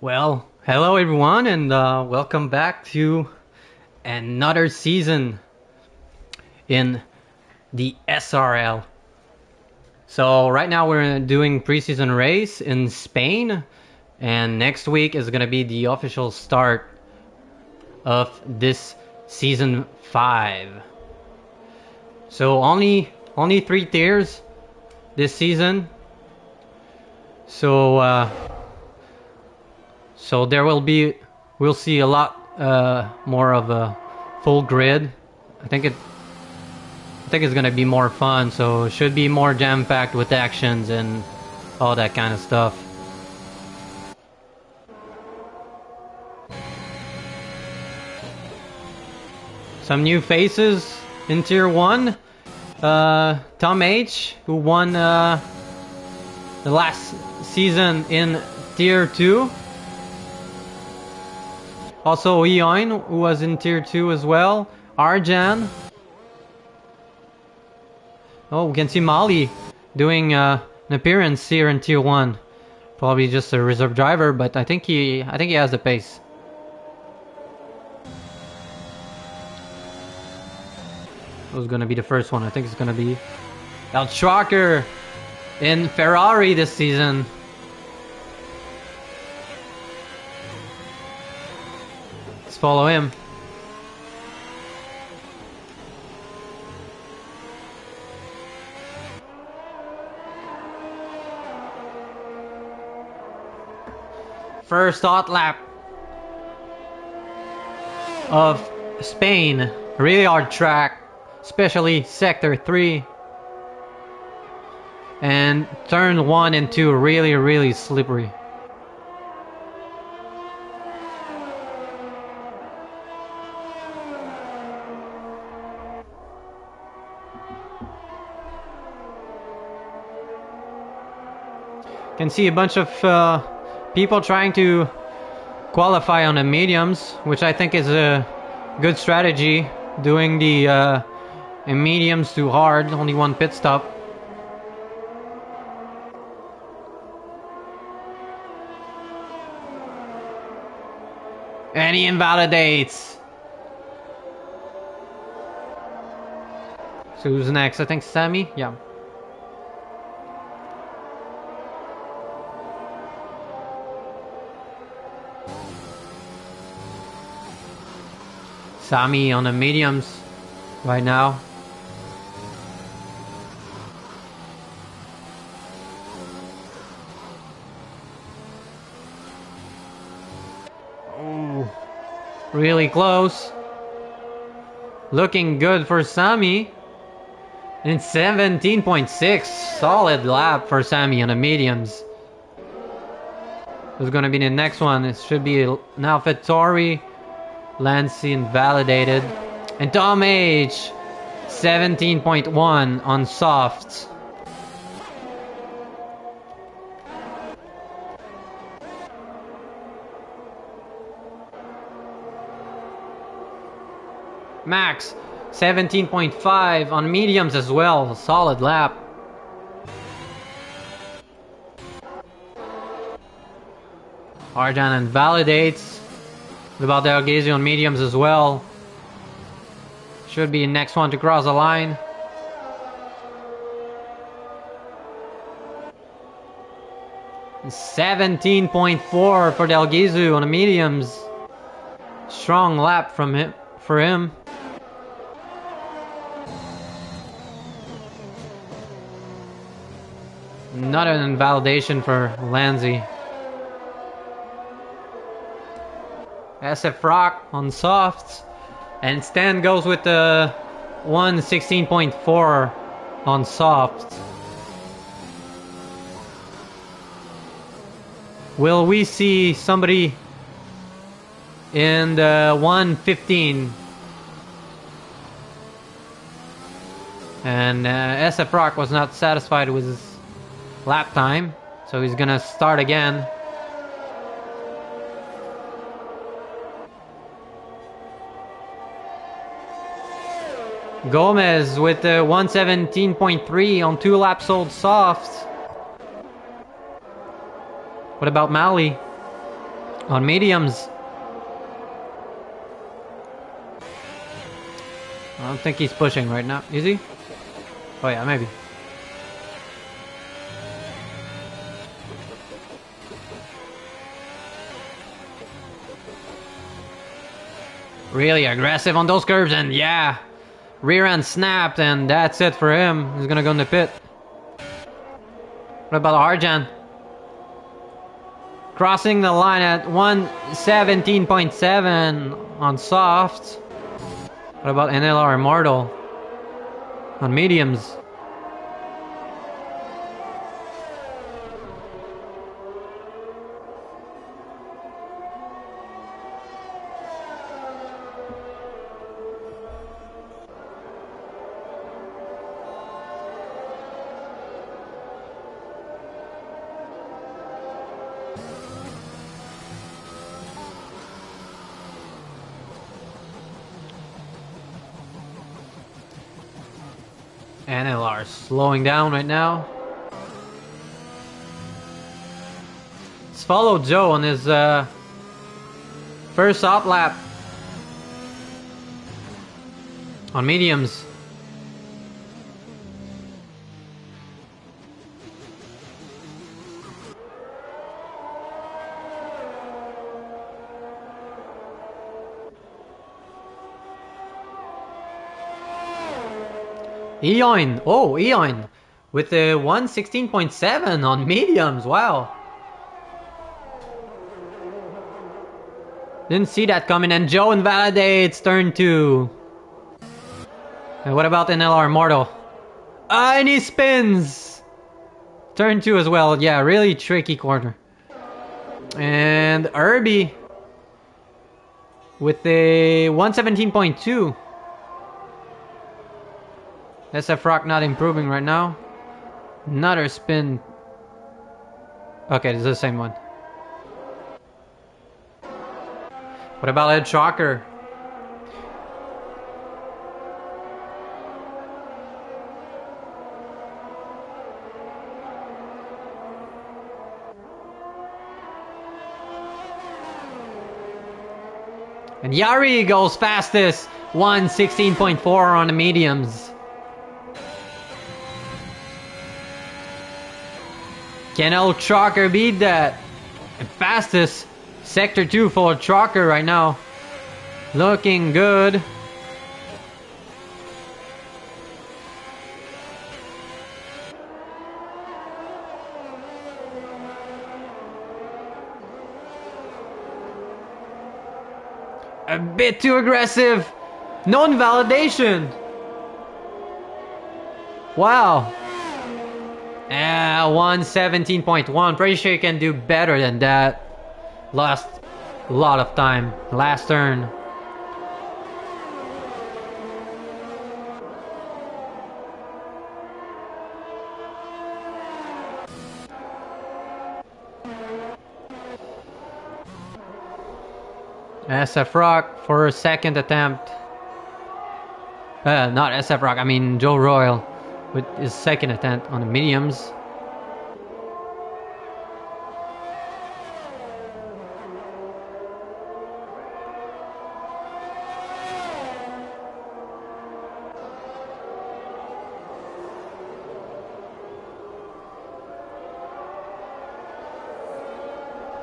Well, hello everyone, and welcome back to another season in the SRL. So right now we're doing preseason race in Spain, and next week is gonna be the official start of this season 5. So only 3 tiers this season. So we'll see a lot more of a full grid. I think it's gonna be more fun. So it should be more jam packed with actions and all that kind of stuff. Some new faces in Tier 1. Tom H, who won the last season in Tier 2. Also Eoin, who was in Tier 2 as well. Arjan. Oh, we can see Molly doing an appearance here in Tier 1. Probably just a reserve driver, but I think he has the pace. Who's gonna be the first one? I think it's gonna be El Trucker in Ferrari this season. Let's follow him. First hot lap of Spain. Really hard track, especially sector 3. And turn 1 and 2 really slippery. Can see a bunch of people trying to qualify on the mediums, which I think is a good strategy. Doing the mediums too hard, only one pit stop. And he invalidates. So who's next? I think Sammy? Yeah. Sammy on the mediums right now. Oh, really close. Looking good for Sammy. And 17.6. Solid lap for Sammy on the mediums. Who's gonna be the next one? It should be now AlphaTauri. Lancey invalidated. And Tom H, 17.1 on softs. Max, 17.5 on mediums as well. Solid lap. Arjan invalidates. What about the Algesi on mediums as well? Should be the next one to cross the line. And 17.4 for the Algesi on the mediums. Strong lap from him for him. Not an invalidation for Lanzi. SF Rock on softs. And Stan goes with the 116.4 on softs. Will we see somebody in the 115? And SF Rock was not satisfied with his lap time, so he's gonna start again. Gomez with the 117.3 on 2 laps old soft. What about Mali? On mediums. I don't think he's pushing right now. Is he? Oh yeah, maybe. Really aggressive on those curves, and yeah, rear end snapped, and that's it for him. He's gonna go in the pit. What about Arjan? Crossing the line at 117.7 on softs. What about NLR Immortal on mediums? NLR slowing down right now. Let's follow Joe on his first op lap on mediums. Eoin, oh Eoin, with a 116.7 on mediums, wow. Didn't see that coming, and Joe invalidates turn 2. And what about NLR Immortal? And he spins! Turn 2 as well, yeah, really tricky corner. And Irby with a 117.2. SF Rock not improving right now. Another spin. Okay, this is the same one. What about Ed Shocker? And Yari goes fastest. 116.4 on the mediums. Can old Chalker beat that? And fastest sector 2 for Chalker right now. Looking good. A bit too aggressive. No invalidation. Wow. 117.1. Pretty sure you can do better than that. Lost a lot of time. Last turn. SF Rock for a second attempt. Not SF Rock, I mean Joe Royal with his second attempt on the mediums.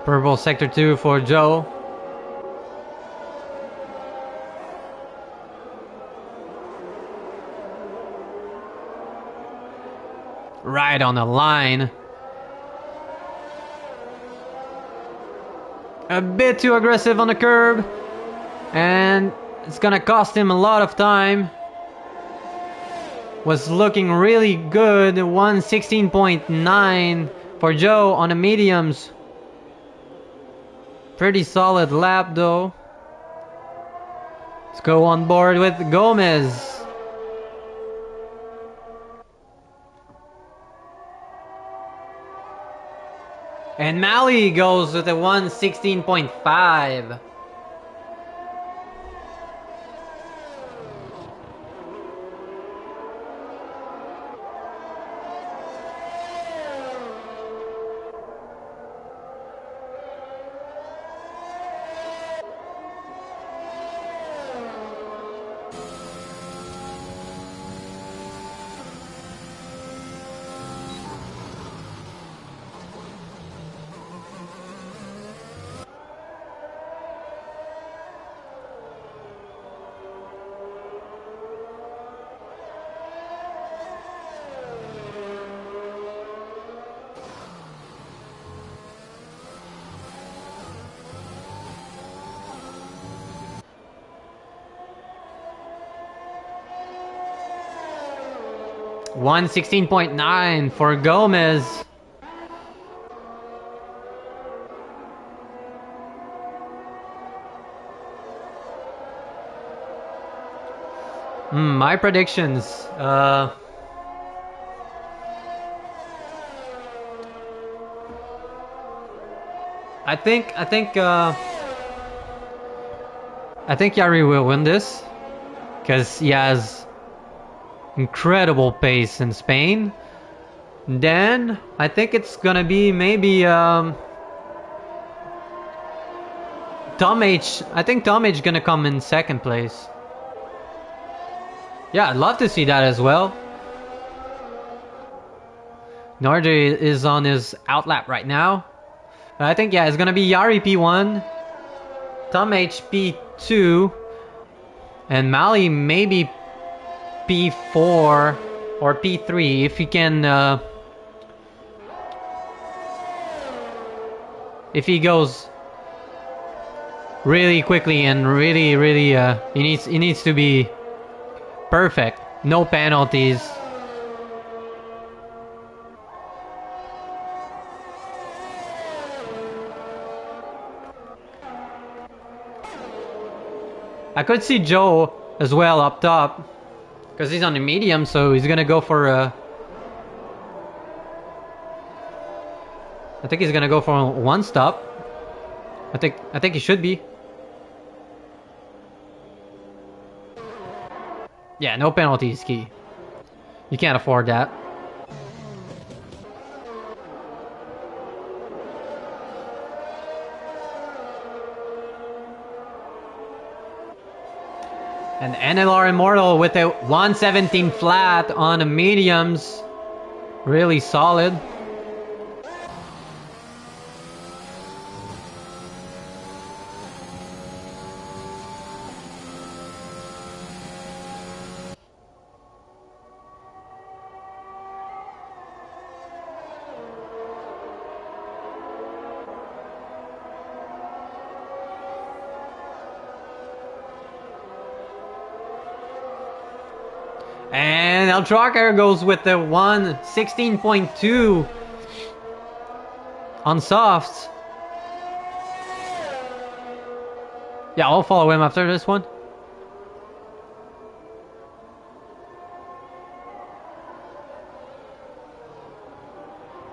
Purple sector 2 for Joe. Right on the line. A bit too aggressive on the curb. And it's gonna cost him a lot of time. Was looking really good. 116.9 for Joe on the mediums. Pretty solid lap though. Let's go on board with Gomez. And Mally goes with a 116.5. 116.9 for Gomez. My predictions. I think Yari will win this because he has incredible pace in Spain. Then I think it's gonna be maybe Tom H. I think Tom H. gonna come in second place. Yeah, I'd love to see that as well. Norge is on his outlap right now. But I think, yeah, it's gonna be Yari P1, Tom H P2, and Mali maybe P4 or P3 if he can. If he goes really quickly and really, he needs to be perfect, no penalties. I could see Joe as well up top because he's on the medium, so he's gonna go for I think he's gonna go for one stop. I think he should be. Yeah, no penalties key. You can't afford that. And NLR Immortal with a 117 flat on the mediums. Really solid. And El Tracker goes with the 116.2 on softs. Yeah, I'll follow him after this one.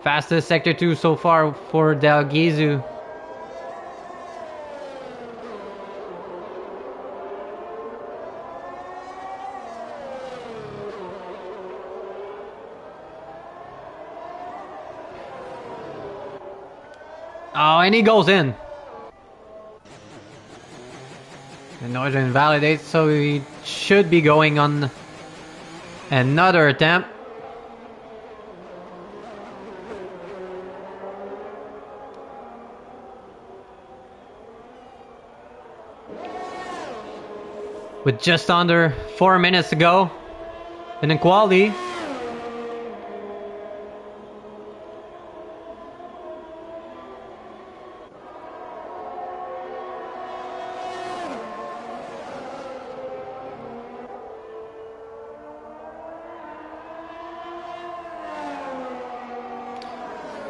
Fastest sector 2 so far for Del Gizu. Oh, and he goes in. And Noise invalidates, so he should be going on another attempt. With just under 4 minutes to go in the quali.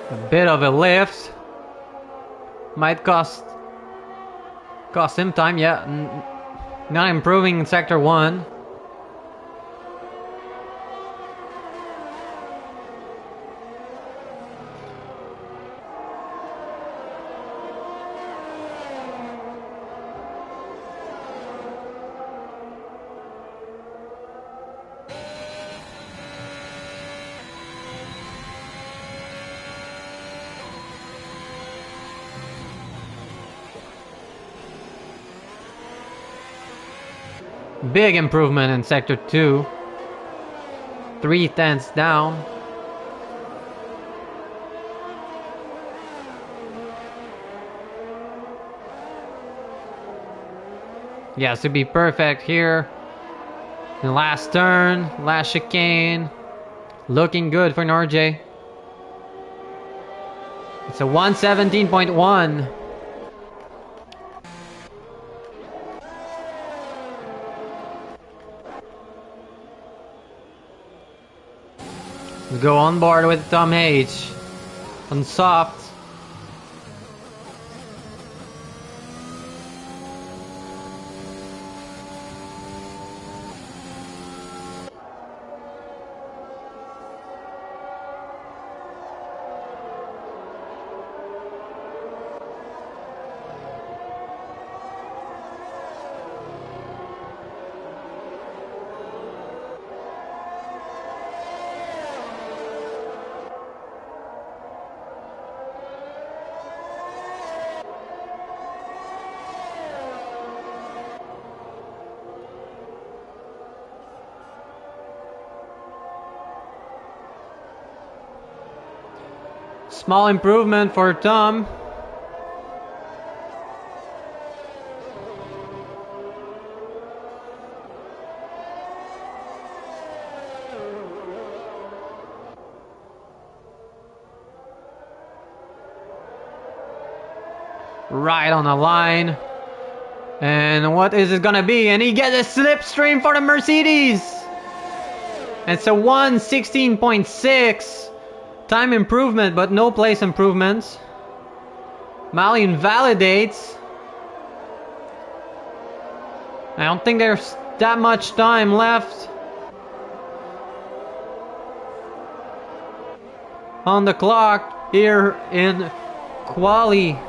A bit of a lift. Might cost him time, yeah. Not improving in sector 1. Big improvement in sector 2. 3/10 down. Yeah, to be perfect here. The last turn, last chicane. Looking good for Norje. It's a 117.1. Go on board with Tom H. On soft. Small improvement for Tom. Right on the line. And what is it gonna be? And he gets a slipstream for the Mercedes. It's a 1:16.6. Time improvement, but no place improvements. Mali invalidates. I don't think there's that much time left on the clock here in quali.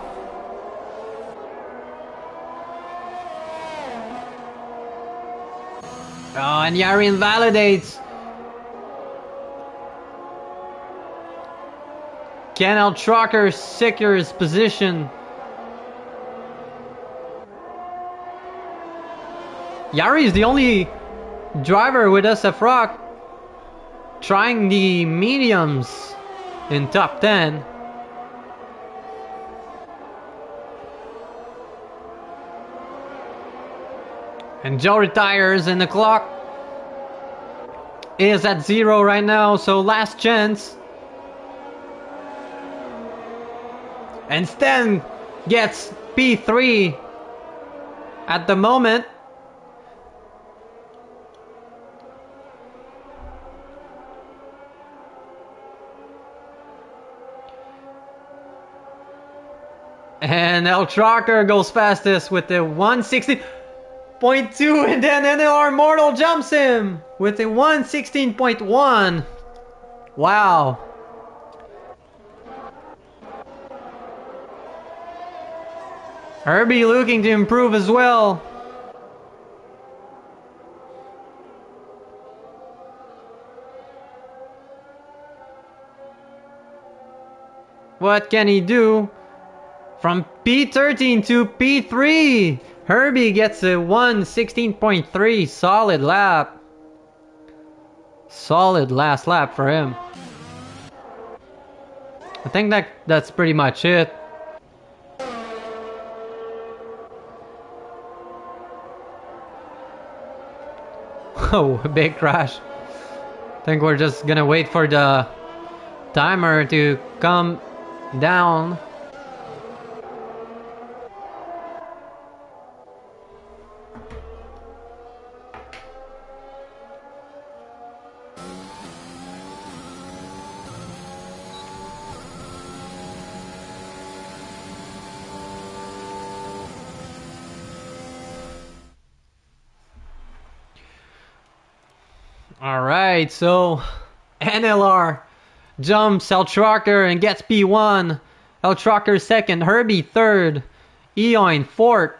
Oh, and Yari invalidates. Canel Trucker secures position. Yari is the only driver with SF Rock trying the mediums in top 10. And Joe retires and the clock is at 0 right now, so last chance. And Sten gets P3 at the moment. And El Trucker goes fastest with the 1:16.2, and then NLR Mortal jumps him with the 1:16.1. Wow. Herbie looking to improve as well. What can he do? From P13 to P3, Herbie gets a 1:16.3. Solid lap. Solid last lap for him. I think that's pretty much it. Oh, big crash. I think we're just gonna wait for the timer to come down. Alright, so NLR jumps El Trucker and gets P1. El Trucker second, Herbie third, Eoin fourth.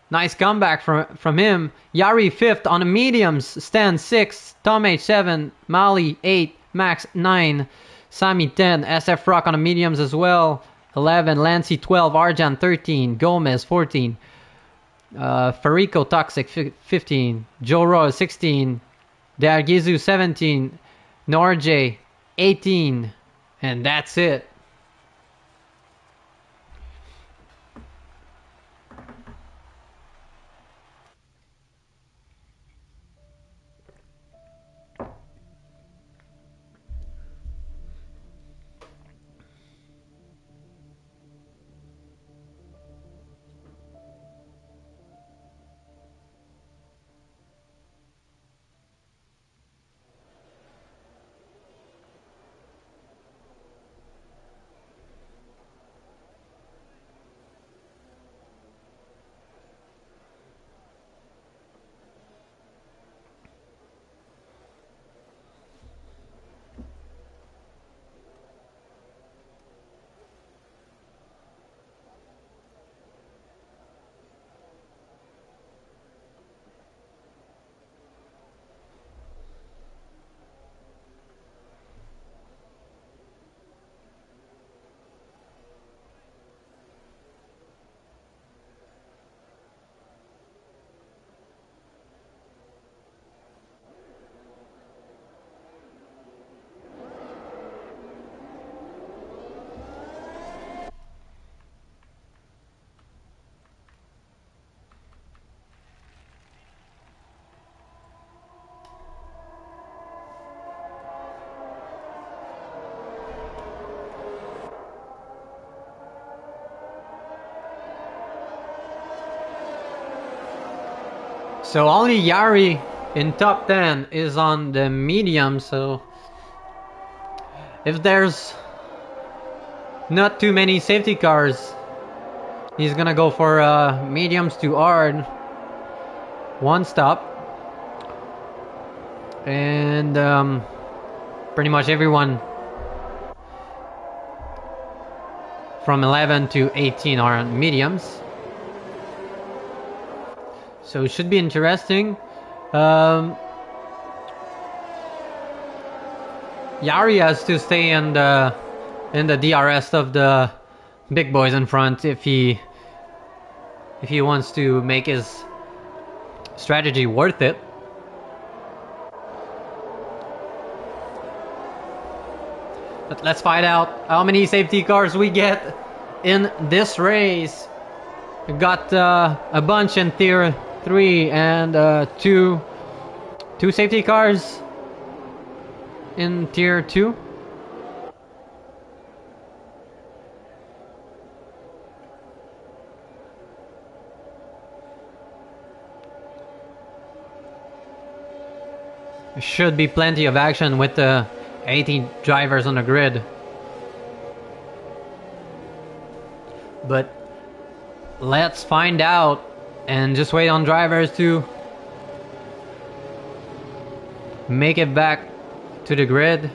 Nice comeback from him. Yari fifth on the mediums, Stan sixth, Tom H 7, Mali 8, Max 9, Sammy 10, SF Rock on the mediums as well, 11, Lancy 12, Arjan 13, Gomez 14. Farico Toxic 15, Joe Roy 16, Dargizu 17, Norjay 18, and that's it. So only Yari in top 10 is on the medium, so if there's not too many safety cars, he's gonna go for mediums to hard. One stop. And pretty much everyone from 11 to 18 are on mediums. So it should be interesting. Yari has to stay in the DRS of the big boys in front if he wants to make his strategy worth it. But let's find out how many safety cars we get in this race. We got a bunch in tier 3 and two safety cars in tier 2. There should be plenty of action with the 18 drivers on the grid. But let's find out and just wait on drivers to make it back to the grid.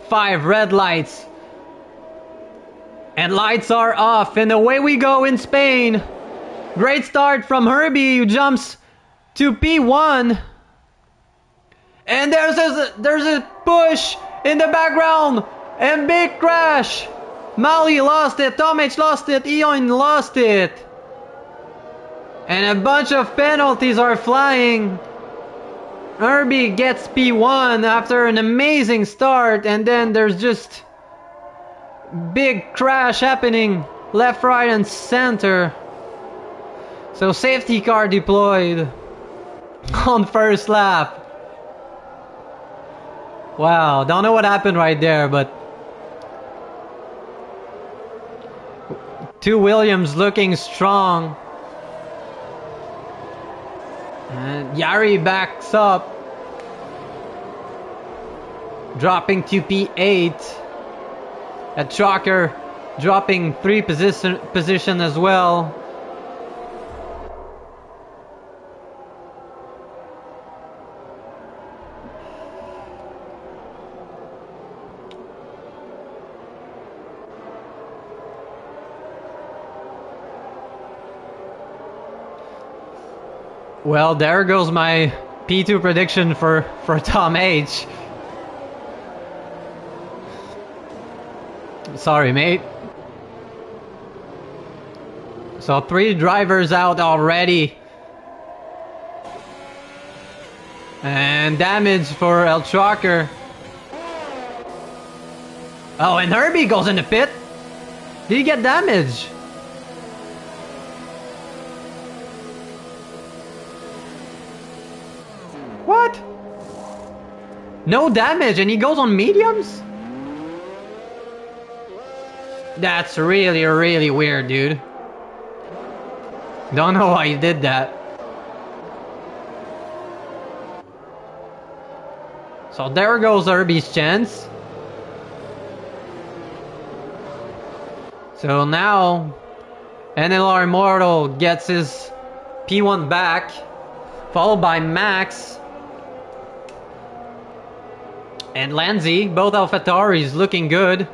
Five red lights. And lights are off. And away we go in Spain. Great start from Herbie, who jumps to P1. And there's a push in the background. And big crash. Mali lost it. Tom H lost it. Eon lost it. And a bunch of penalties are flying. Herbie gets P1 after an amazing start, and then there's just big crash happening left, right, and center. So safety car deployed on first lap. Wow, don't know what happened right there, but two Williams looking strong. And Yari backs up, dropping to P8. A Chalker dropping 3 position as well. Well, there goes my P2 prediction for Tom H. Sorry, mate. So 3 drivers out already. And damage for El Chalker. Oh, and Herbie goes in the pit. Did he get damage? What? No damage and he goes on mediums? That's really, really weird, dude. Don't know why he did that. So there goes Herbie's chance. So now NLR Immortal gets his P1 back, followed by Max and Lanzi, both AlphaTauris looking good.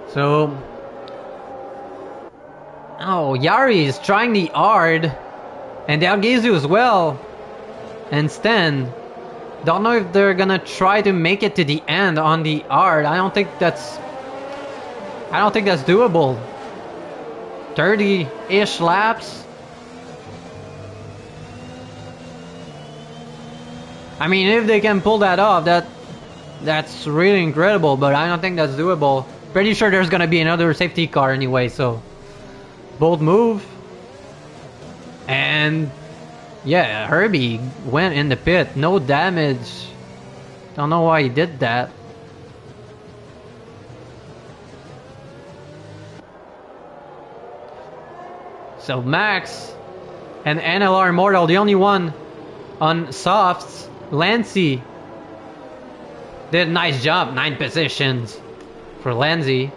So, oh, Yari is trying the hard, and Algezu as well, and Sten. Don't know if they're gonna try to make it to the end on the hard. I don't think that's doable. 30-ish laps. I mean, if they can pull that off, that's really incredible, but I don't think that's doable. Pretty sure there's gonna be another safety car anyway, so bold move. And yeah, Herbie went in the pit, no damage. Don't know why he did that. So Max and NLR Immortal, the only one on softs. Lancy did a nice job, 9 positions for Lancy.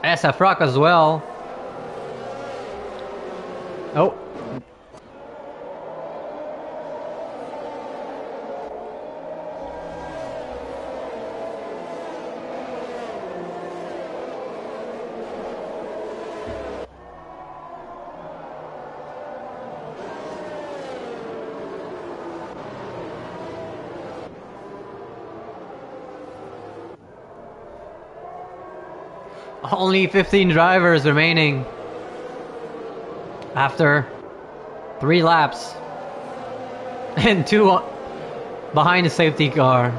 SF Rock as well. Oh. Only 15 drivers remaining after 3 laps and 2 behind the safety car.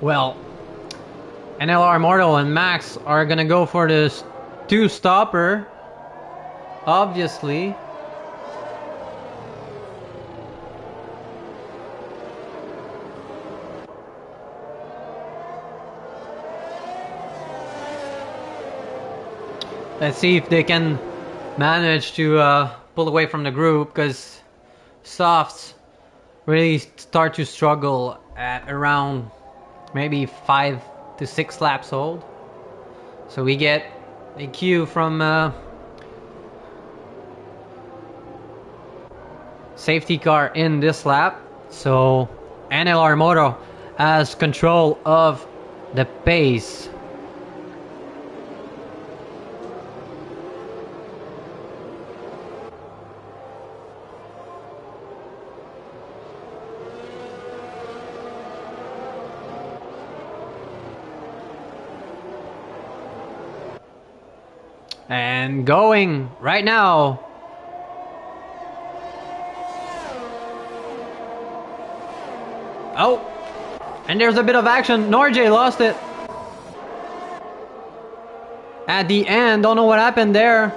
Well, NLR Immortal and Max are gonna go for this 2-stopper, obviously. Let's see if they can manage to pull away from the group, because softs really start to struggle at around maybe 5 to 6 laps old. So we get a cue from safety car in this lap. So NLR Moto has control of the pace. And going right now. Oh, and there's a bit of action. Norjay lost it at the end. Don't know what happened there.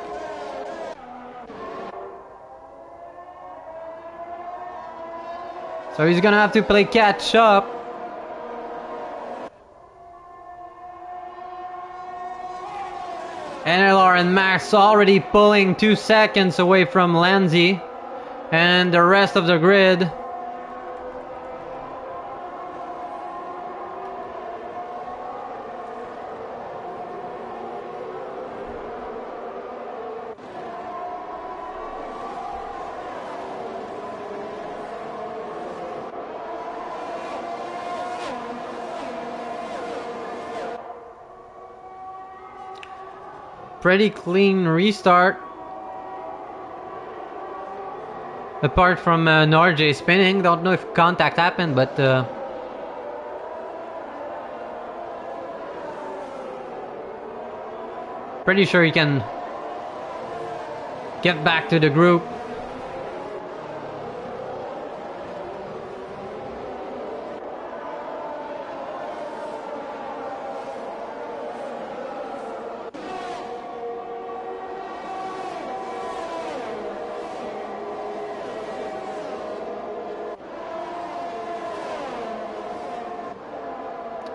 So he's gonna have to play catch up. NLR and Max already pulling 2 seconds away from Lanzi and the rest of the grid. Pretty clean restart. Apart from Norjay spinning, don't know if contact happened, but pretty sure he can get back to the group.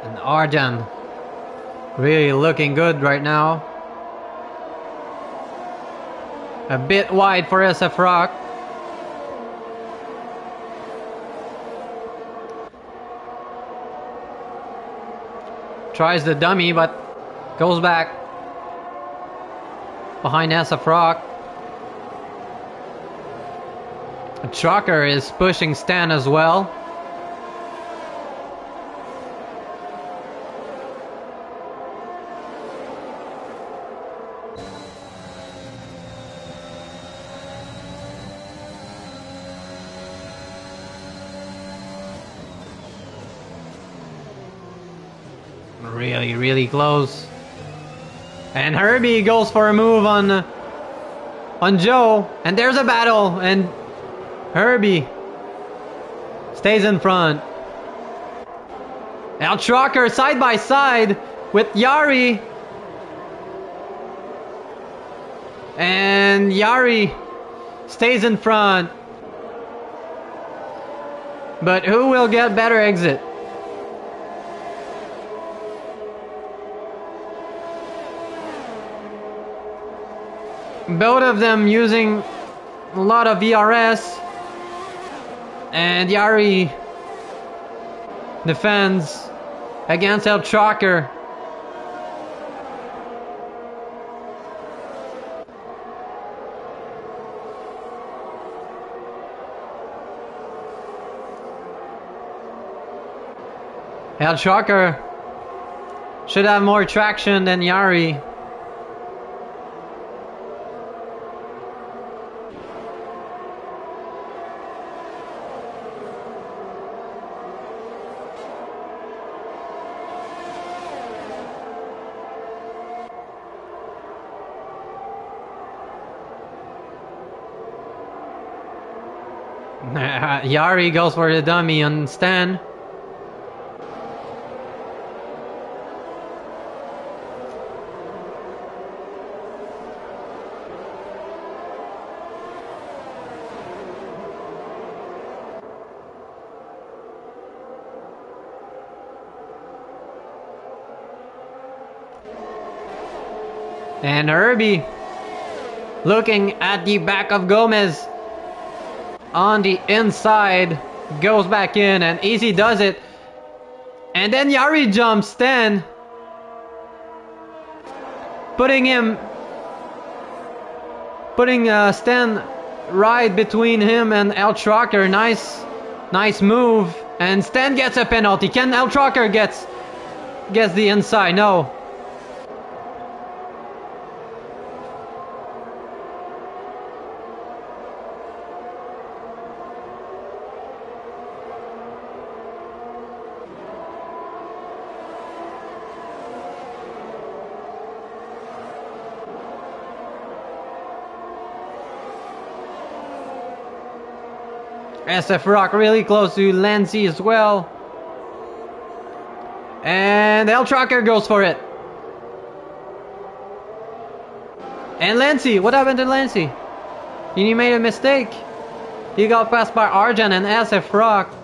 And Arjan really looking good right now. A bit wide for SF Rock. Tries the dummy but goes back behind SF Rock. A trucker is pushing Stan as well. Really, really close. And Herbie goes for a move on Joe, and there's a battle, and Herbie stays in front. Now Trucker side by side with Yari. And Yari stays in front. But who will get better exit? Both of them using a lot of VRS. And Yari defends against El Trucker. El Trucker should have more traction than Yari. Yari goes for the dummy on Stan. And Herbie looking at the back of Gomez on the inside, goes back in, and Easy does it. And then Yari jumps Stan, putting Stan right between him and El Trucker. Nice move, and Stan gets a penalty. Can El Trucker gets the inside? No. SF Rock really close to Lancy as well. And El Trucker goes for it. And Lancy, what happened to Lancy? He made a mistake. He got passed by Arjan and SF Rock.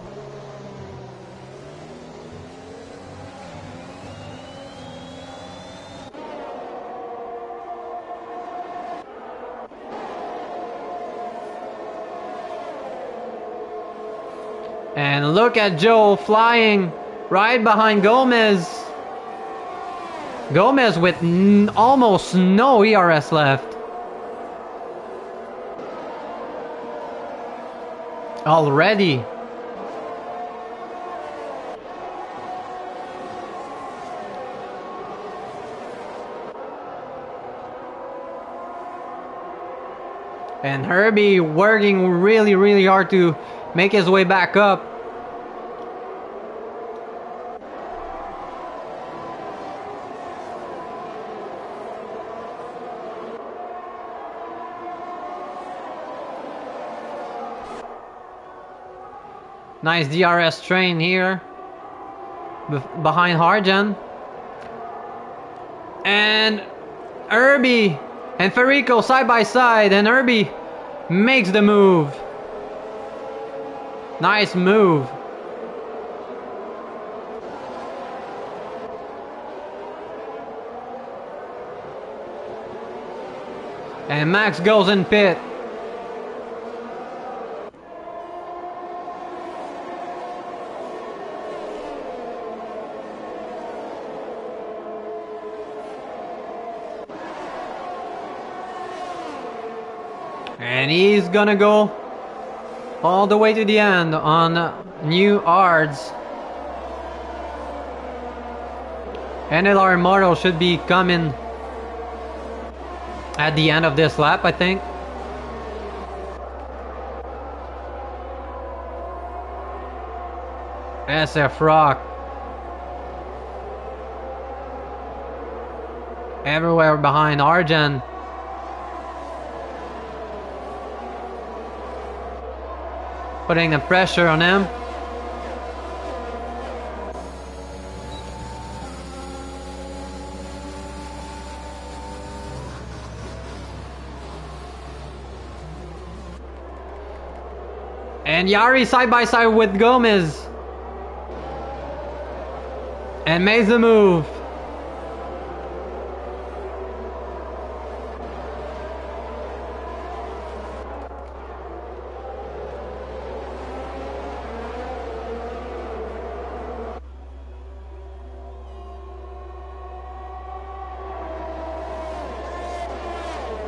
And look at Joe flying right behind Gomez. Gomez with almost no ERS left. Already. And Herbie working really hard to make his way back up. Nice DRS train here behind Harjan. And Herbie and Ferico side by side, and Herbie makes the move. Nice move. And Max goes in pit. And he's gonna go all the way to the end on new ARDS. NLR model should be coming at the end of this lap, I think. SF Rock everywhere behind Arjan. Putting the pressure on him. And Yari side by side with Gomez. And makes the move.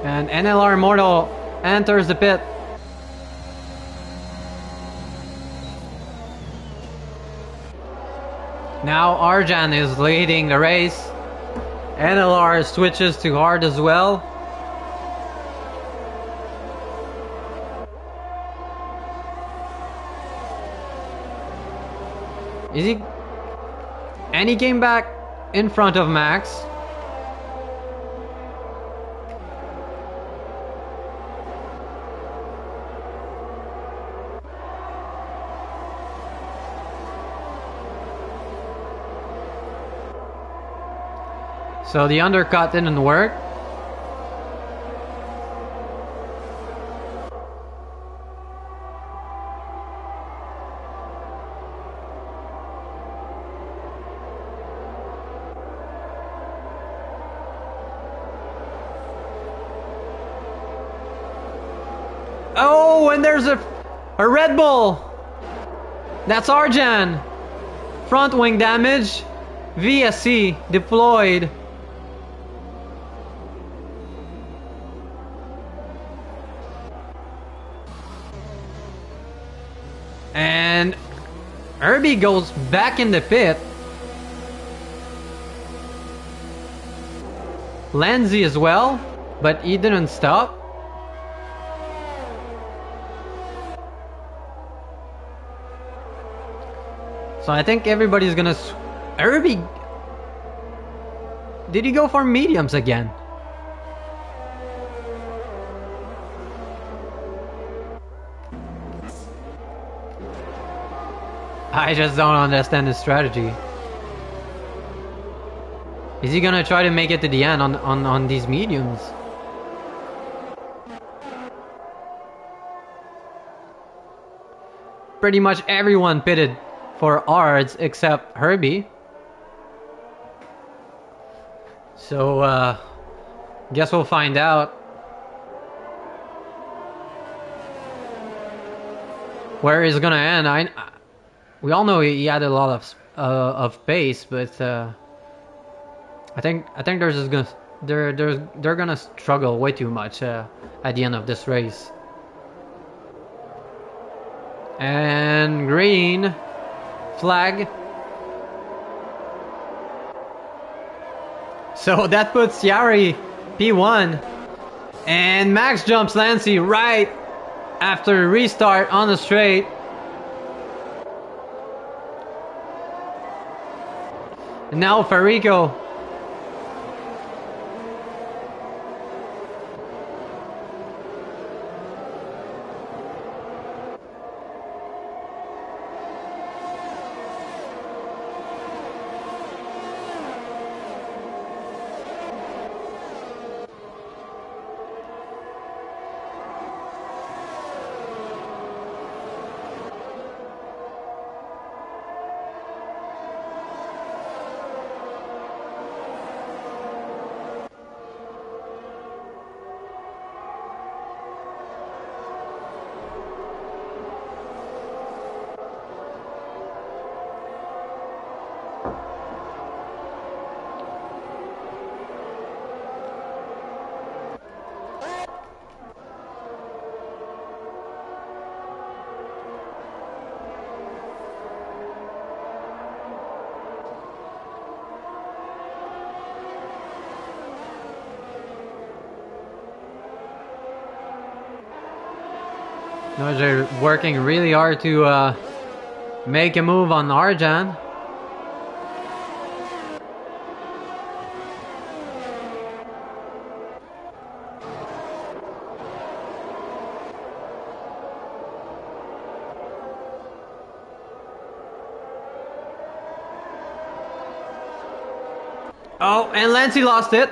And NLR Mortal enters the pit. Now Arjan is leading the race. NLR switches to hard as well. Is he? And he came back in front of Max. So the undercut didn't work. Oh, and there's a Red Bull. That's Arjan. Front wing damage. VSC deployed. And Herbie goes back in the pit. Lanzi as well, but he didn't stop. So I think everybody's gonna... Herbie... Did he go for mediums again? I just don't understand his strategy. Is he gonna try to make it to the end on these mediums? Pretty much everyone pitted for Ards except Herbie. So, guess we'll find out where he's gonna end. We all know he had a lot of pace, but I think they're just gonna they're gonna struggle way too much at the end of this race. And green flag. So that puts Yari P1, and Max jumps Lancy right after restart on the straight. And now Farico. No, they're working really hard to make a move on Arjan. Oh, and Lancey lost it.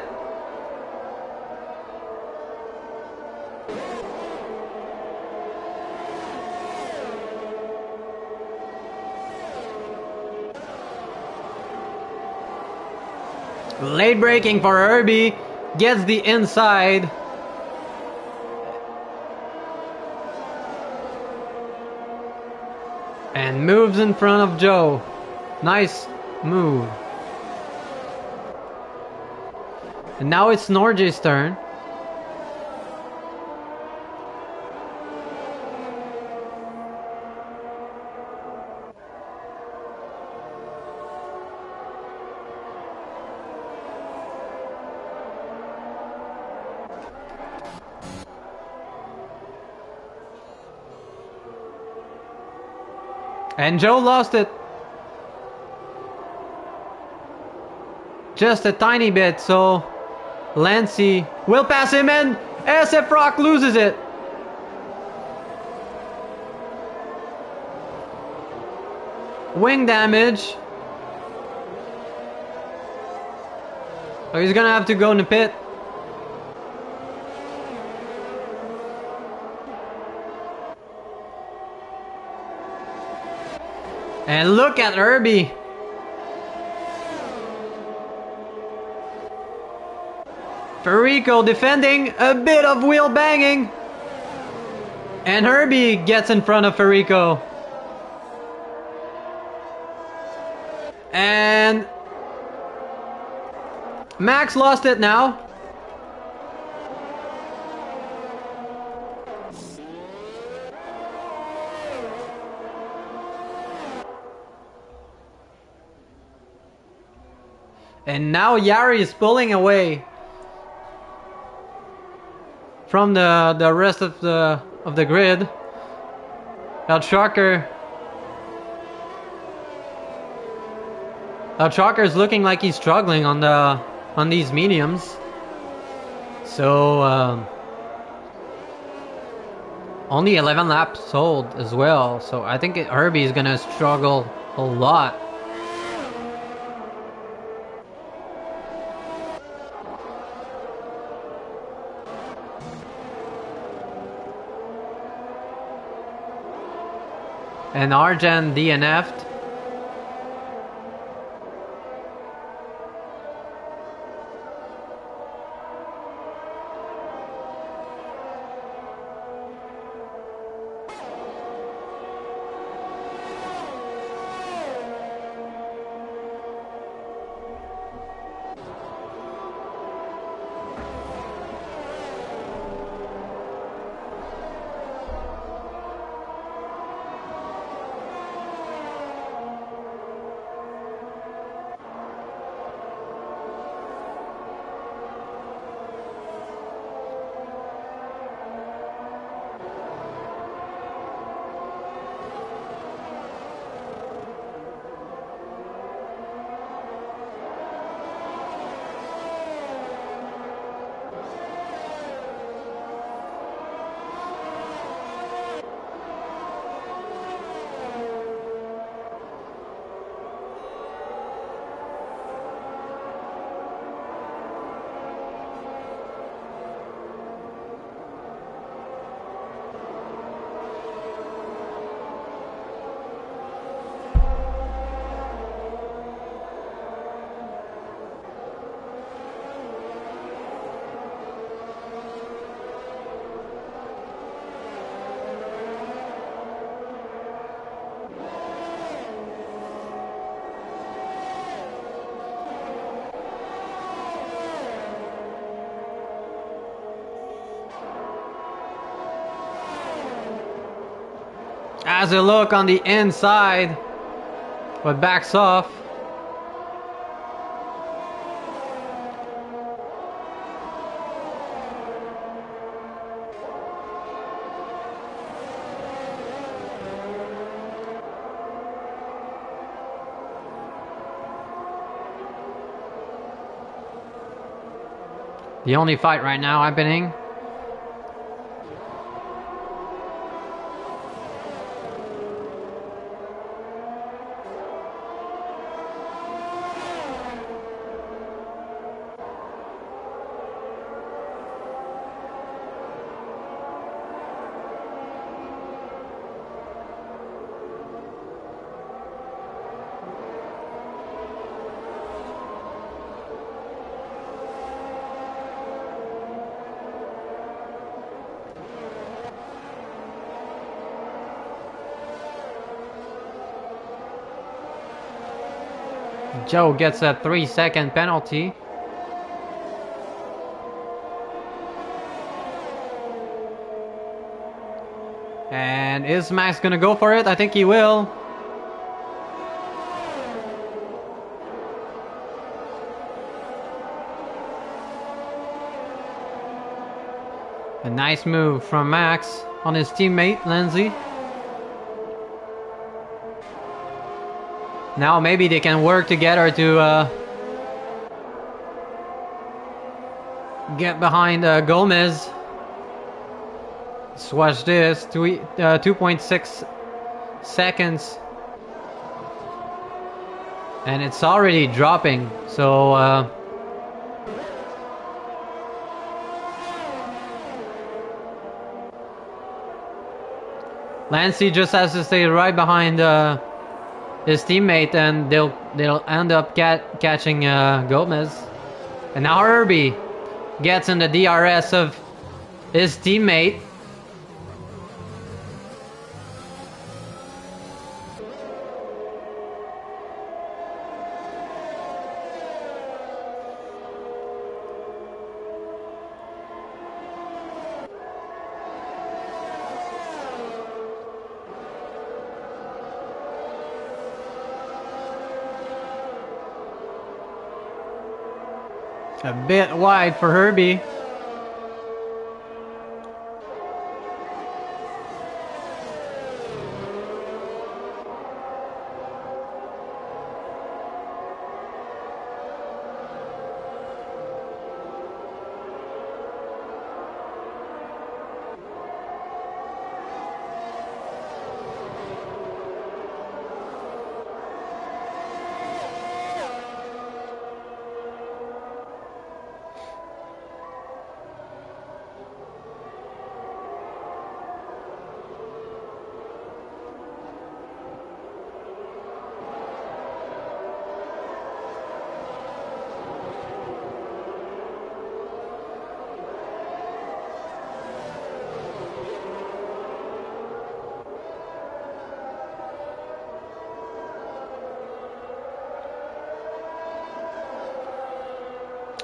Late braking for Herbie. Gets the inside. And moves in front of Joe. Nice move. And now it's Norjay's turn. And Joe lost it. Just a tiny bit, so Lancey will pass him and SF Rock loses it. Wing damage. Oh, he's gonna have to go in the pit. And look at Herbie. Federico defending, a bit of wheel banging. And Herbie gets in front of Federico. And Max lost it now. And now Yari is pulling away from the rest of the grid. El Shocker is looking like he's struggling on these mediums. So only 11 laps sold as well. So I think Herbie is gonna struggle a lot. And Arjan DNF'd. Has a look on the inside, but backs off. The only fight right now happening. Joe gets a 3-second penalty. And is Max gonna go for it? I think he will. A nice move from Max on his teammate, Lindsay. Now maybe they can work together to get behind Gomez. Let's watch this. 2.6 seconds. And it's already dropping. So Lancey just has to stay right behind his teammate, and they'll end up catching Gomez. And now Herbie gets in the DRS of his teammate. A bit wide for Herbie.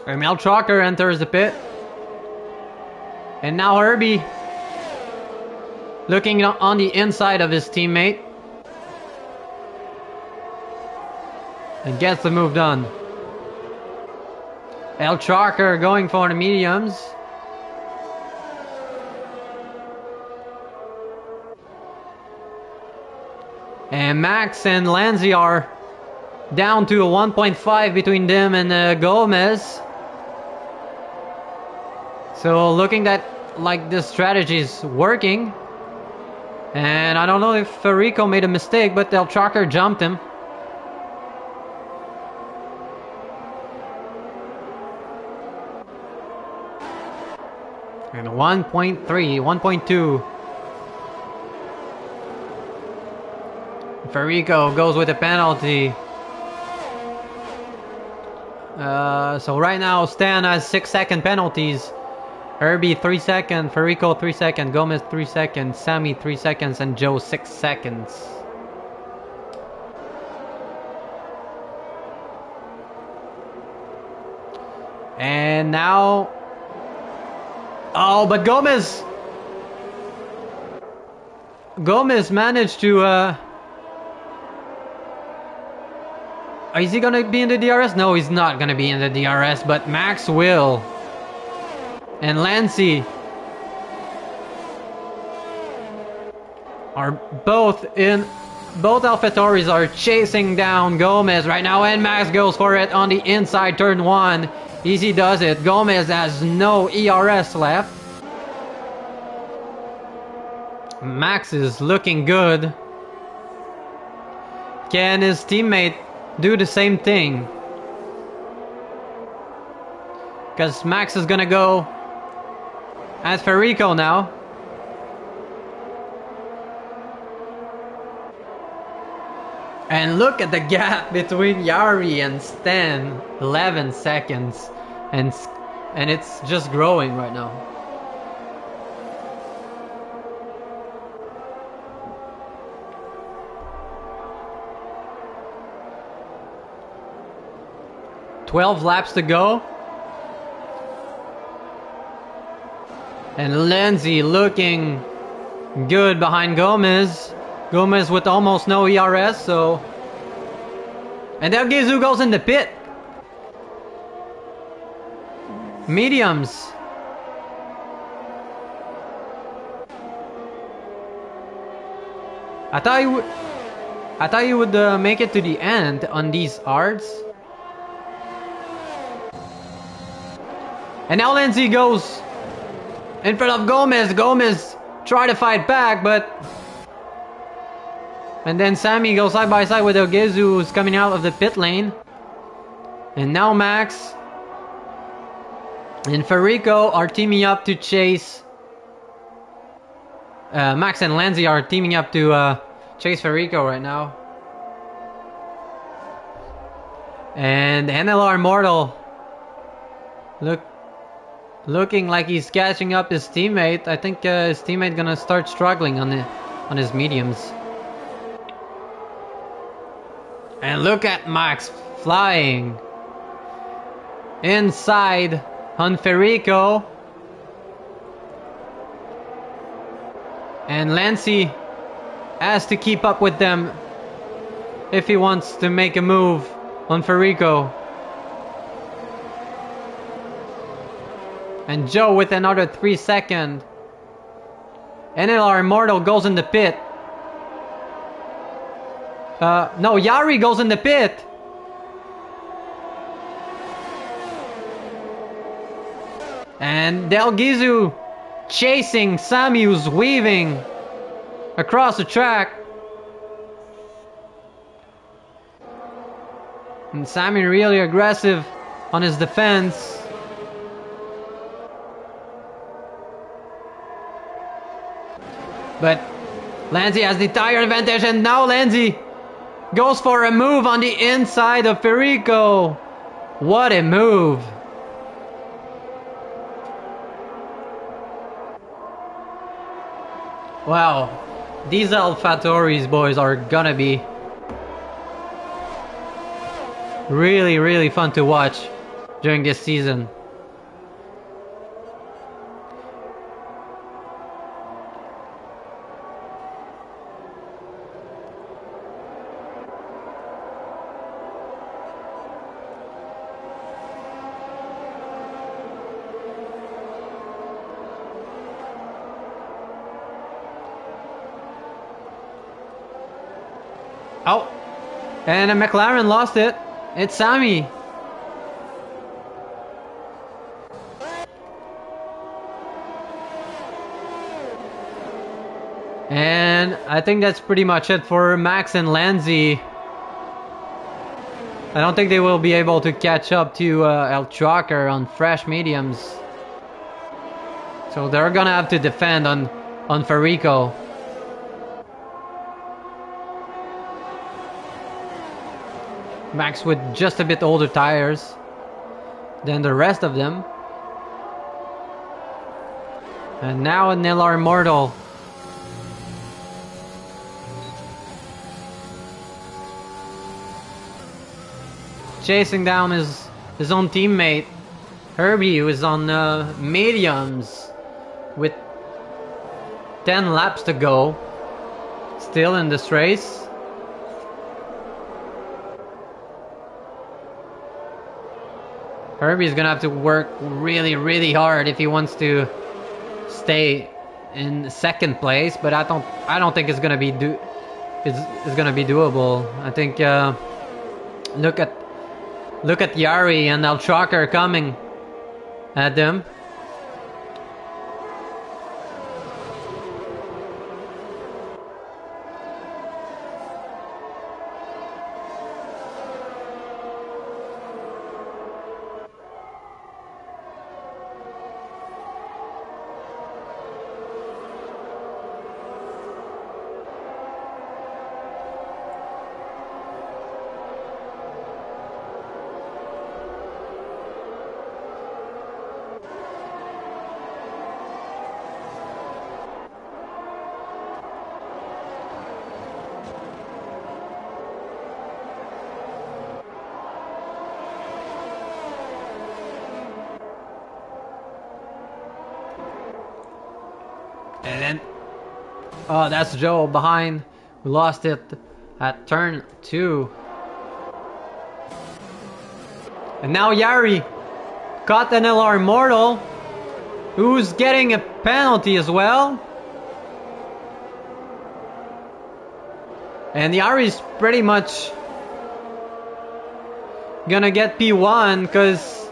Mel Trucker enters the pit. And now Herbie looking on the inside of his teammate. And gets the move done. El Trucker going for the mediums. And Max and Lanzi are down to a 1.5 between them and Gomez. So looking that like this strategy is working. And I don't know if Rico made a mistake, but El Trucker jumped him. And 1.3, 1.2. Federico goes with a penalty. So right now Stan has 6-second penalties. Herbie 3 seconds, Federico 3 seconds, Gomez 3 seconds, Sammy 3 seconds, and Joe 6 seconds. And now... Oh, but Gomez managed to... Is he gonna be in the DRS? No, he's not gonna be in the DRS, but Max will. And Lancey are both in... Both AlphaTauris are chasing down Gomez right now, and Max goes for it on the inside turn 1. Easy does it. Gomez has no ERS left. Max is looking good. Can his teammate do the same thing? Because Max is gonna go as Federico now. And look at the gap between Yari and Stan. 11 seconds. And it's just growing right now. 12 laps to go. And Lindsay looking good behind Gomez. Gomez with almost no ERS, so... And Del Gizu goes in the pit. Mediums. I thought you would make it to the end on these arts. And now Lindsay goes in front of Gomez. Gomez try to fight back, but... And then Sammy goes side by side with Ogizu, who's coming out of the pit lane. And now Max and Farico are teaming up to chase... Max and Lindsay are teaming up to chase Farico right now. And NLR Mortal looking like he's catching up his teammate. I think his teammate gonna start struggling on his mediums. And look at Max flying inside on Farico. And Lancy has to keep up with them if he wants to make a move on Farico. And Joe with another 3 seconds. NLR Immortal goes in the pit. No, Yari goes in the pit. And Del Gizu chasing Sammy, who's weaving across the track. And Sammy really aggressive on his defense. But Lancy has the tire advantage, and now Lancy goes for a move on the inside of Farico. What a move. Wow, these AlphaTauris boys are gonna be really, really fun to watch during this season. Oh, and a McLaren lost it. It's Sammy. And I think that's pretty much it for Max and Lanzy. I don't think they will be able to catch up to El Trucker on fresh mediums. So they're gonna have to defend on Farico. Max with just a bit older tires than the rest of them. And now a NLR Immortal. Chasing down his own teammate Herbie, who is on mediums with 10 laps to go. Still in this race. Herbie's gonna have to work really, really hard if he wants to stay in second place, but I don't think it's gonna be doable. I think look at Yari and El Trucker coming at them. Oh, that's Joe behind. We lost it at turn 2. And now Yari caught an LR Immortal, who's getting a penalty as well. And Yari's pretty much gonna get P1 because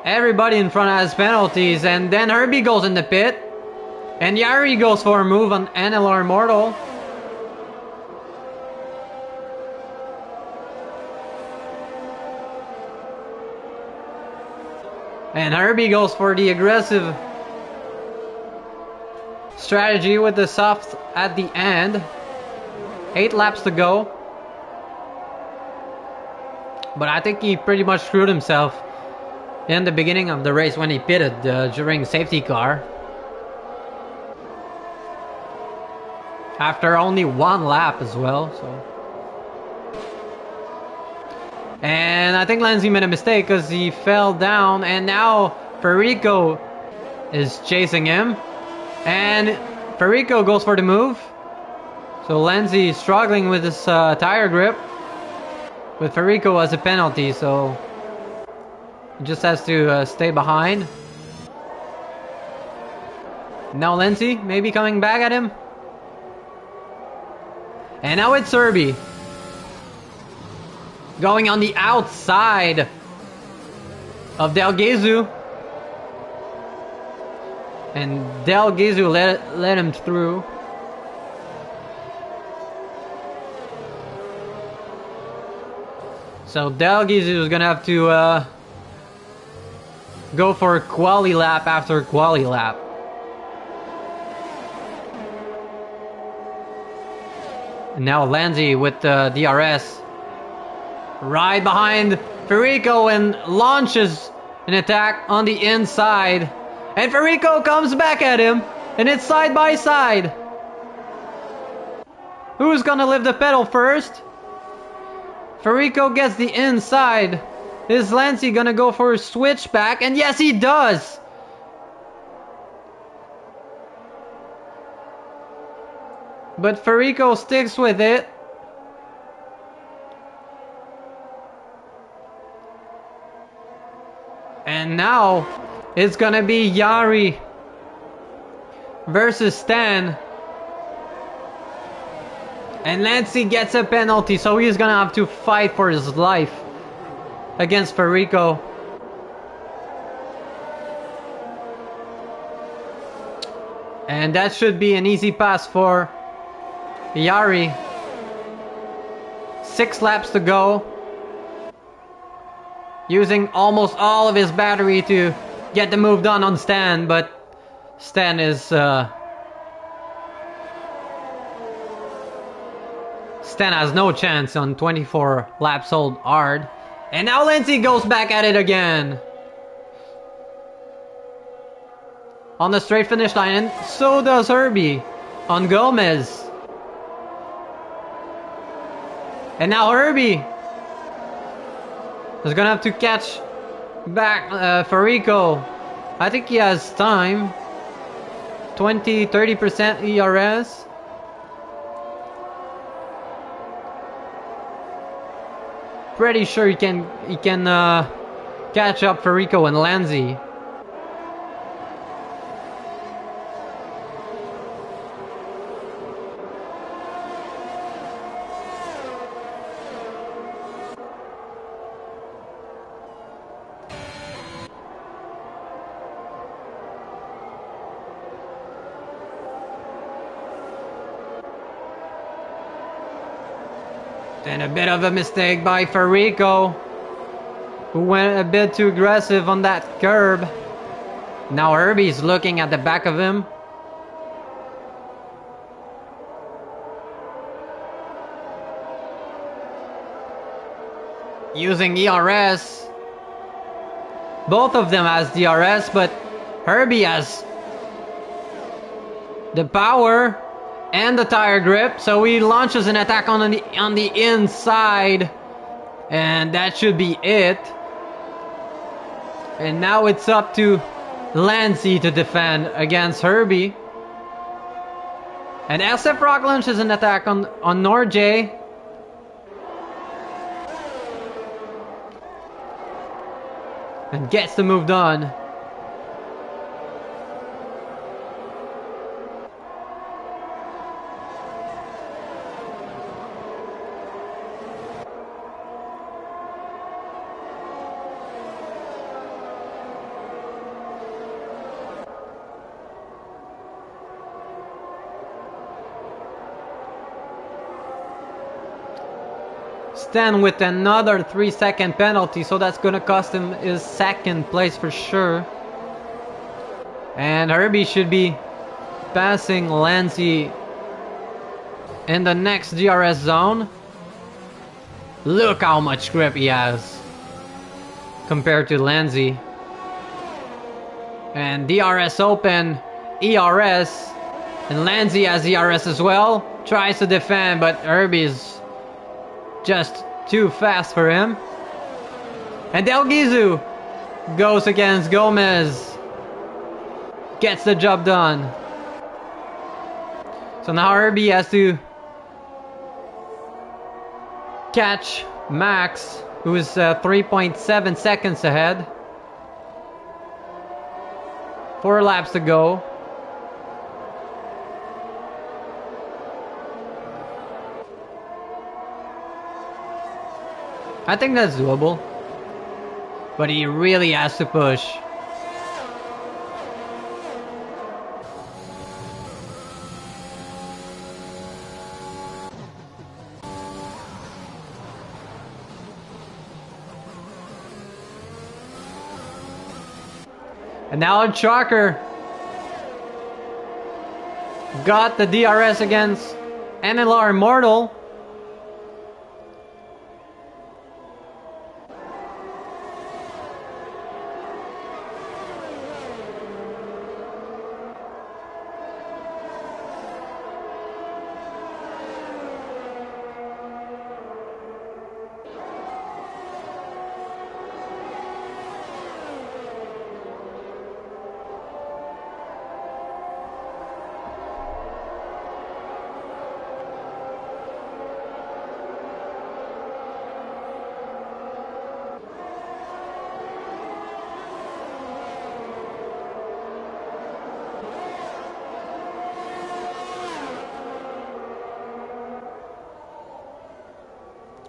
everybody in front has penalties. And then Herbie goes in the pit. And Yari goes for a move on NLR Immortal. And Herbie goes for the aggressive strategy with the soft at the end. 8 laps to go. But I think he pretty much screwed himself in the beginning of the race when he pitted during safety car. After only 1 lap as well, so. And I think Lindsay made a mistake because he fell down, and now Federico is chasing him. And Federico goes for the move. So Lindsay is struggling with his tire grip. With Federico as a penalty, so he just has to stay behind. Now Lindsay maybe coming back at him. And now it's Herbie. Going on the outside of Del Gezu. And Del Gezu let him through. So Del Gezu is gonna have to go for quali lap after quali lap. And now Lindsay with the DRS. Right behind Federico and launches an attack on the inside. And Federico comes back at him. And it's side by side. Who's gonna lift the pedal first? Federico gets the inside. Is Lindsay gonna go for a switchback? And yes, he does! But Federico sticks with it. And now it's gonna be Yari versus Stan. And Lindsay gets a penalty, so he's gonna have to fight for his life against Federico. And that should be an easy pass for Yari. 6 laps to go. Using almost all of his battery to get the move done on Stan, but Stan is Stan has no chance on 24 laps old hard. And now Lindsay goes back at it again. On the straight finish line, and so does Herbie on Gomez. And now Herbie is gonna have to catch back Federico. I think he has time. 20-30% ERS. Pretty sure he can catch up Federico and Lindsay. And a bit of a mistake by Federico, who went a bit too aggressive on that curb. Now Herbie's looking at the back of him. Using ERS. Both of them has DRS, but Herbie has the power and the tire grip, so he launches an attack on the inside, and that should be it. And now it's up to Lindsay to defend against Herbie. And SF Rock launches an attack on Norjay. And gets the move done. Stan with another 3-second penalty, so that's gonna cost him his second place for sure. And Herbie should be passing Lancy in the next DRS zone. Look how much grip he has compared to Lancy. And DRS open, ERS, and Lancy has ERS as well. Tries to defend, but Herbie's just too fast for him. And Del Gizu goes against Gomez. Gets the job done. So now Herbie has to catch Max, who is 3.7 seconds ahead. 4 laps to go. I think that's doable. But he really has to push. And now Chalker got the DRS against NLR Immortal.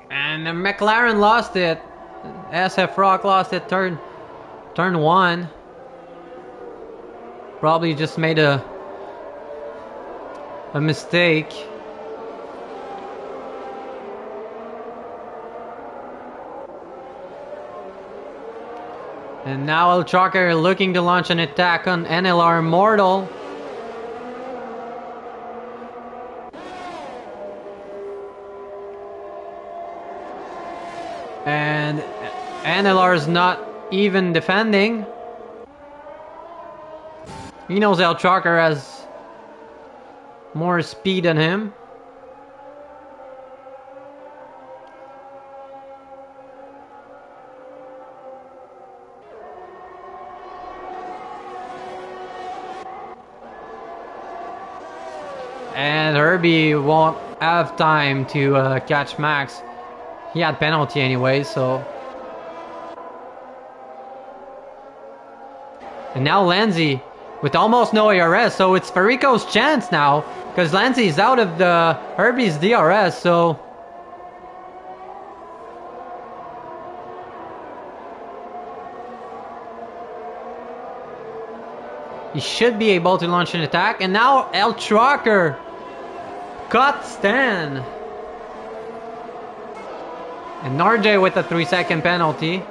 And McLaren lost it. SF Rock lost it turn 1. Probably just made a mistake. And now El Chalker looking to launch an attack on NLR Immortal. And NLR is not even defending. He knows El Chalker has more speed than him. And Herbie won't have time to catch Max. He had penalty anyway, so. And now Lancy with almost no ARS, so it's Farico's chance now, because Lancy is out of the Herbie's DRS, so. He should be able to launch an attack, and now El Chalker caught Stan. And Norjay with a 3-second penalty.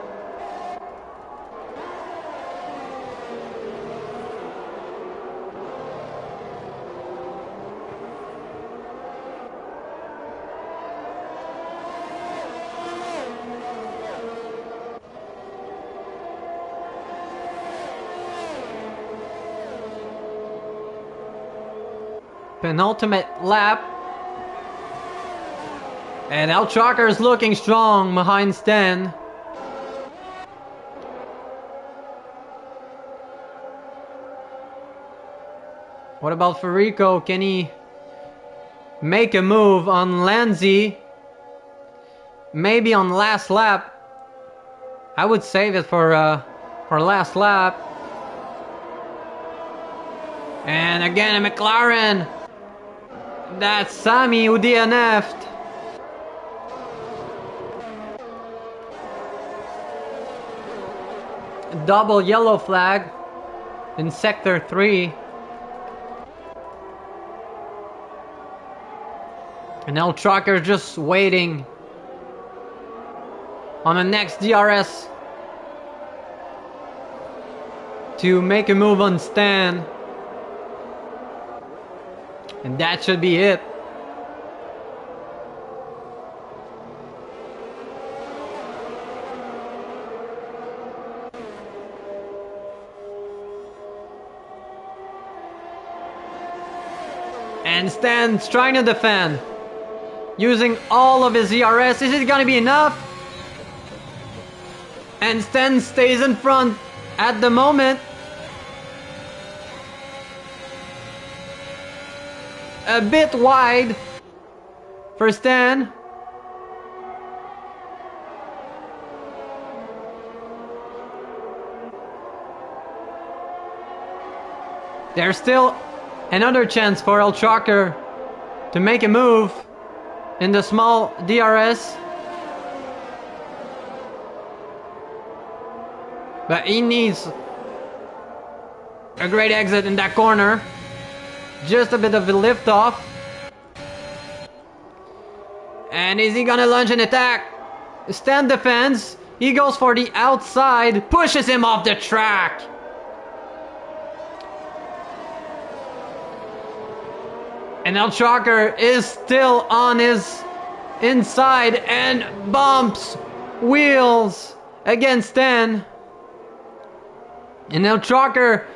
Penultimate lap. And El Chalker is looking strong behind Stan. What about Farico? Can he make a move on Lanzi. Maybe on last lap. I would save it for last lap. And again a McLaren. That's Sami who DNF'd. Double yellow flag in sector 3. And now Trucker just waiting on the next DRS to make a move on Stan. And that should be it. And Stan's trying to defend, using all of his ERS. Is it gonna be enough? And Stan stays in front at the moment. A bit wide for Stan. There's still another chance for El Trucker to make a move in the small DRS. But he needs a great exit in that corner. Just a bit of a lift off. And is he gonna launch an attack? Stan defends. He goes for the outside. Pushes him off the track. And El Trucker is still on his inside and bumps wheels against Stan. And El Trucker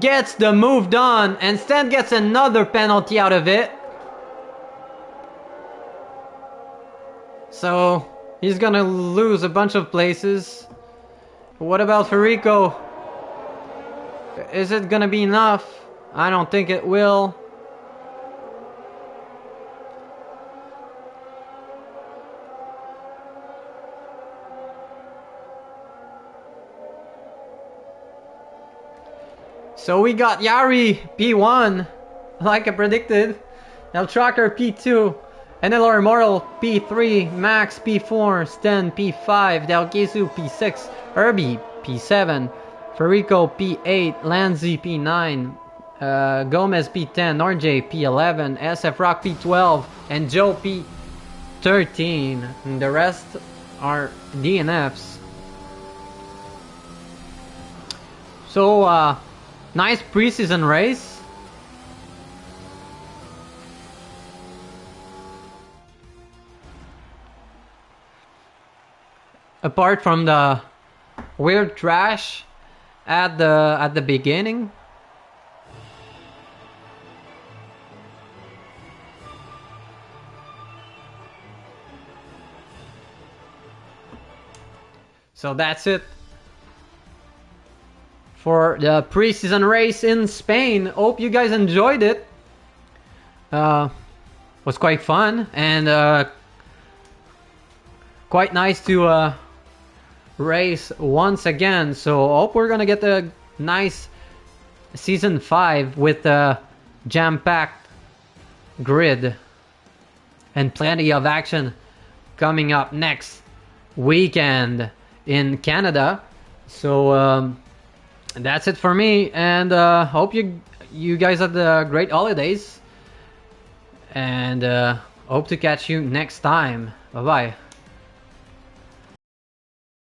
gets the move done, and Stan gets another penalty out of it. So he's gonna lose a bunch of places. What about Federico? Is it gonna be enough? I don't think it will. So we got Yari P1, like I predicted. El Trucker P2, NLR Immortal P3, Max P4, Sten P5, Dalgisu P6, Herbie P7, Federico P8, Lanzi P9, Gomez P10, RJ P11, SF Rock P12, and Joe P13. And the rest are DNFs. So, nice preseason race. Apart from the weird crash at the beginning. So that's it for the preseason race in Spain. Hope you guys enjoyed it. Was quite fun and quite nice to race once again. So hope we're gonna get a nice season 5 with a jam-packed grid and plenty of action coming up next weekend in Canada. So that's it for me, and hope you guys had great holidays, and hope to catch you next time. Bye bye.